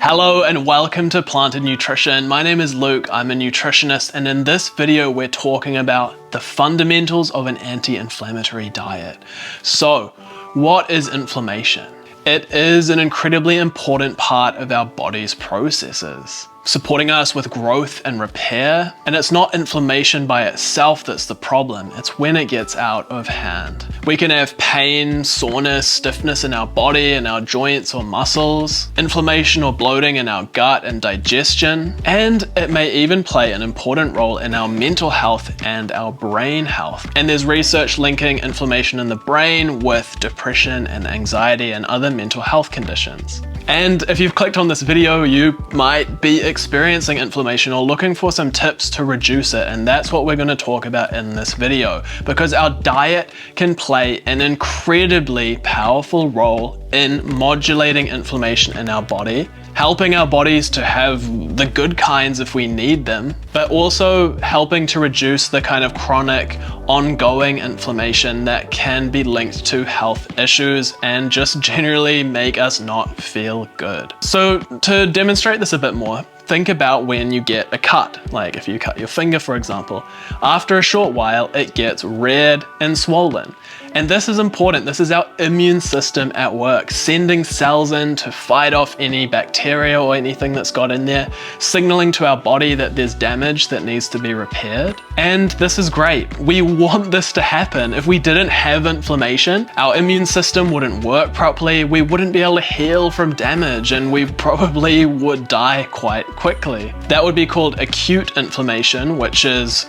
Hello and welcome to Planted Nutrition. My name is Luke, I'm a nutritionist, and in this video we're talking about the fundamentals of an anti-inflammatory diet. So, what is inflammation? It is an incredibly important part of our body's processes, supporting us with growth and repair. And it's not inflammation by itself that's the problem, it's when it gets out of hand. We can have pain, soreness, stiffness in our body, in our joints or muscles, inflammation or bloating in our gut and digestion, and it may even play an important role in our mental health and our brain health. And there's research linking inflammation in the brain with depression and anxiety and other mental health conditions. And if you've clicked on this video, you might be experiencing inflammation or looking for some tips to reduce it, and that's what we're going to talk about in this video, because our diet can play an incredibly powerful role in modulating inflammation in our body, helping our bodies to have the good kinds if we need them, but also helping to reduce the kind of chronic, ongoing inflammation that can be linked to health issues and just generally make us not feel good. So to demonstrate this a bit more, think about when you get a cut, like if you cut your finger, for example. After a short while, it gets red and swollen. And this is important. This is our immune system at work, sending cells in to fight off any bacteria or anything that's got in there, signaling to our body that there's damage that needs to be repaired. And this is great. We want this to happen. If we didn't have inflammation, our immune system wouldn't work properly, we wouldn't be able to heal from damage, and we probably would die quite quickly. That would be called acute inflammation, which is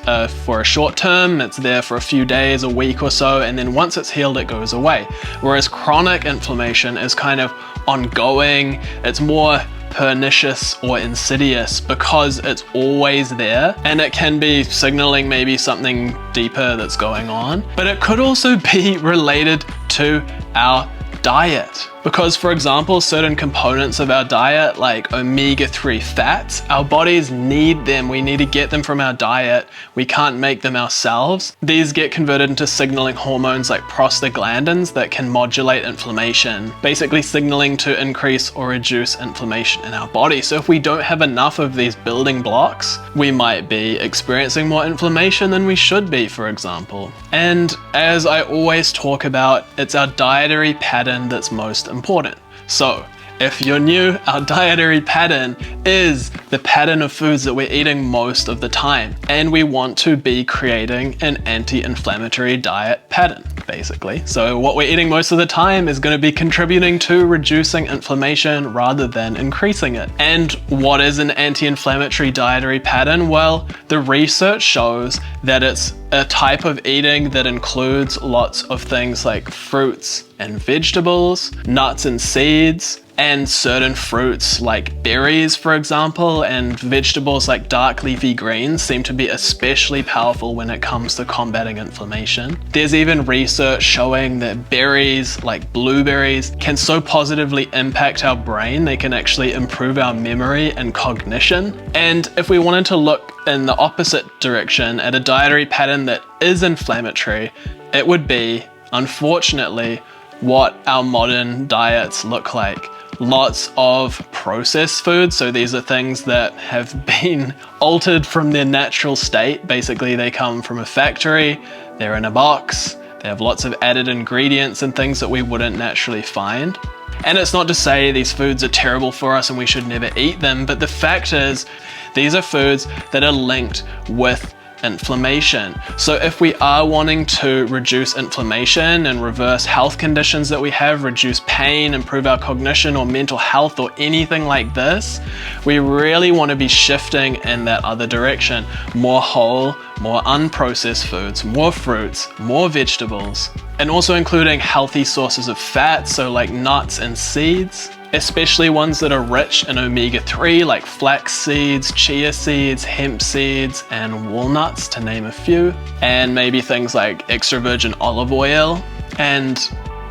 for a short term, it's there for a few days, a week or so, and then once it's healed, it goes away. Whereas chronic inflammation is kind of ongoing, it's more pernicious or insidious because it's always there, and it can be signaling maybe something deeper that's going on. But it could also be related to our diet. Because, for example, certain components of our diet, like omega-3 fats, our bodies need them. We need to get them from our diet. We can't make them ourselves. These get converted into signaling hormones like prostaglandins that can modulate inflammation, basically signaling to increase or reduce inflammation in our body. So if we don't have enough of these building blocks, we might be experiencing more inflammation than we should be, for example. And as I always talk about, it's our dietary pattern that's most important. So if you're new, our dietary pattern is the pattern of foods that we're eating most of the time, and we want to be creating an anti-inflammatory diet pattern, basically. So what we're eating most of the time is going to be contributing to reducing inflammation rather than increasing it. And what is an anti-inflammatory dietary pattern? Well, the research shows that it's a type of eating that includes lots of things like fruits and vegetables, nuts and seeds, and certain fruits like berries, for example, and vegetables like dark leafy greens seem to be especially powerful when it comes to combating inflammation. There's even research showing that berries like blueberries can so positively impact our brain, they can actually improve our memory and cognition. And if we wanted to look in the opposite direction at a dietary pattern that is inflammatory, it would be, unfortunately, what our modern diets look like. Lots of processed foods, so these are things that have been altered from their natural state. Basically, they come from a factory, they're in a box, they have lots of added ingredients and things that we wouldn't naturally find. And it's not to say these foods are terrible for us and we should never eat them, but the fact is, these are foods that are linked with inflammation. So if we are wanting to reduce inflammation and reverse health conditions that we have, reduce pain, improve our cognition or mental health or anything like this, we really want to be shifting in that other direction. More whole, more unprocessed foods, more fruits, more vegetables, and also including healthy sources of fat, so like nuts and seeds, especially ones that are rich in omega-3 like flax seeds, chia seeds, hemp seeds, and walnuts, to name a few. And maybe things like extra virgin olive oil. And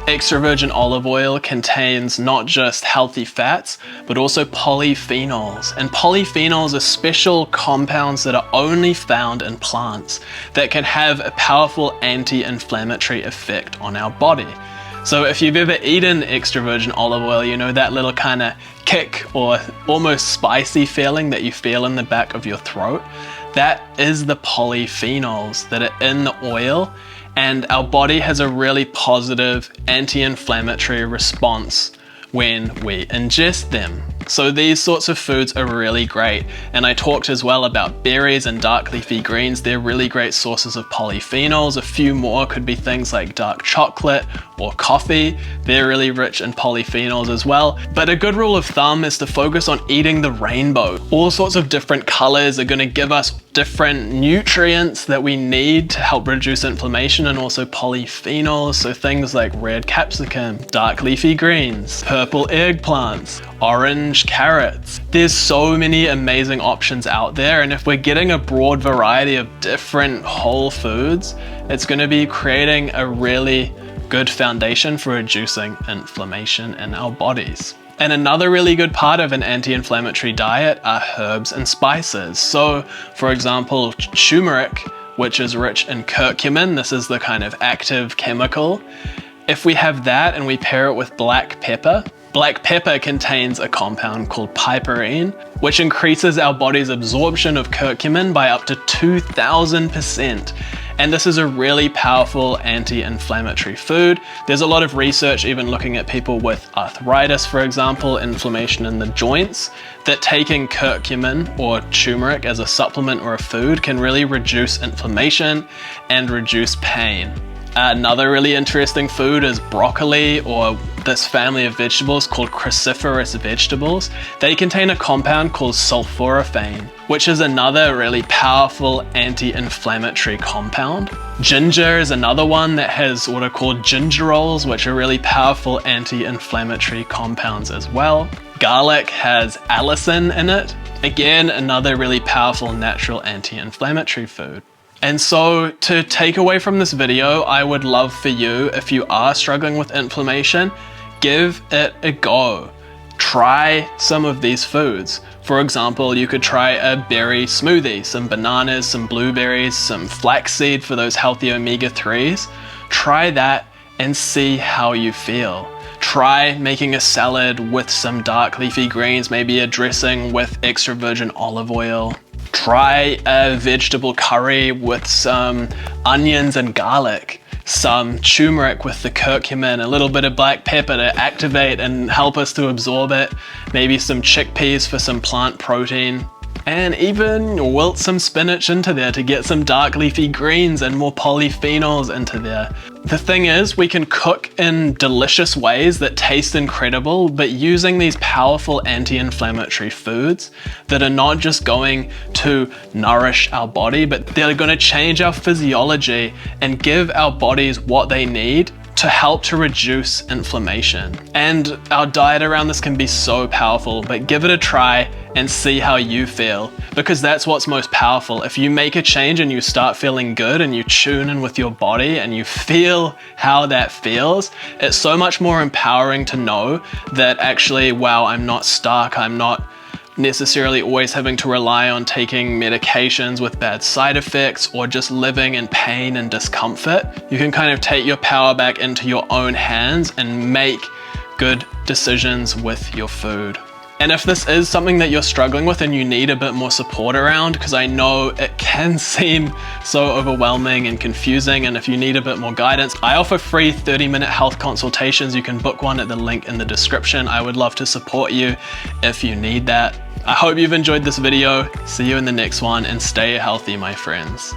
extra virgin olive oil contains not just healthy fats, but also polyphenols. And polyphenols are special compounds that are only found in plants that can have a powerful anti-inflammatory effect on our body. So if you've ever eaten extra virgin olive oil, you know that little kind of kick or almost spicy feeling that you feel in the back of your throat? That is the polyphenols that are in the oil, and our body has a really positive anti-inflammatory response when we ingest them. So these sorts of foods are really great. And I talked as well about berries and dark leafy greens. They're really great sources of polyphenols. A few more could be things like dark chocolate or coffee. They're really rich in polyphenols as well. But a good rule of thumb is to focus on eating the rainbow. All sorts of different colors are going to give us different nutrients that we need to help reduce inflammation, and also polyphenols. So things like red capsicum, dark leafy greens, purple eggplants, orange carrots. There's so many amazing options out there, and if we're getting a broad variety of different whole foods, it's going to be creating a really good foundation for reducing inflammation in our bodies. And another really good part of an anti-inflammatory diet are herbs and spices. So for example, turmeric, which is rich in curcumin, this is the kind of active chemical. If we have that and we pair it with black pepper contains a compound called piperine, which increases our body's absorption of curcumin by up to 2,000%. And this is a really powerful anti-inflammatory food. There's a lot of research even looking at people with arthritis, for example, inflammation in the joints, that taking curcumin or turmeric as a supplement or a food can really reduce inflammation and reduce pain. Another really interesting food is broccoli, or this family of vegetables called cruciferous vegetables. They contain a compound called sulforaphane, which is another really powerful anti-inflammatory compound. Ginger is another one that has what are called gingerols, which are really powerful anti-inflammatory compounds as well. Garlic has allicin in it. Again, another really powerful natural anti-inflammatory food. And so to take away from this video, I would love for you, if you are struggling with inflammation, give it a go. Try some of these foods. For example, you could try a berry smoothie, some bananas, some blueberries, some flaxseed for those healthy omega-3s. Try that and see how you feel. Try making a salad with some dark leafy greens, maybe a dressing with extra virgin olive oil. Try a vegetable curry with some onions and garlic, some turmeric with the curcumin, a little bit of black pepper to activate and help us to absorb it, maybe some chickpeas for some plant protein, and even wilt some spinach into there to get some dark leafy greens and more polyphenols into there. The thing is, we can cook in delicious ways that taste incredible, but using these powerful anti-inflammatory foods that are not just going to nourish our body, but they're going to change our physiology and give our bodies what they need to help to reduce inflammation. And our diet around this can be so powerful, but give it a try and see how you feel, because that's what's most powerful. If you make a change and you start feeling good and you tune in with your body and you feel how that feels, it's so much more empowering to know that actually, wow, I'm not stuck, I'm not necessarily always having to rely on taking medications with bad side effects or just living in pain and discomfort. You can kind of take your power back into your own hands and make good decisions with your food. And if this is something that you're struggling with and you need a bit more support around, because I know it can seem so overwhelming and confusing, and if you need a bit more guidance, I offer free 30-minute health consultations. You can book one at the link in the description. I would love to support you if you need that. I hope you've enjoyed this video. See you in the next one, and stay healthy, my friends.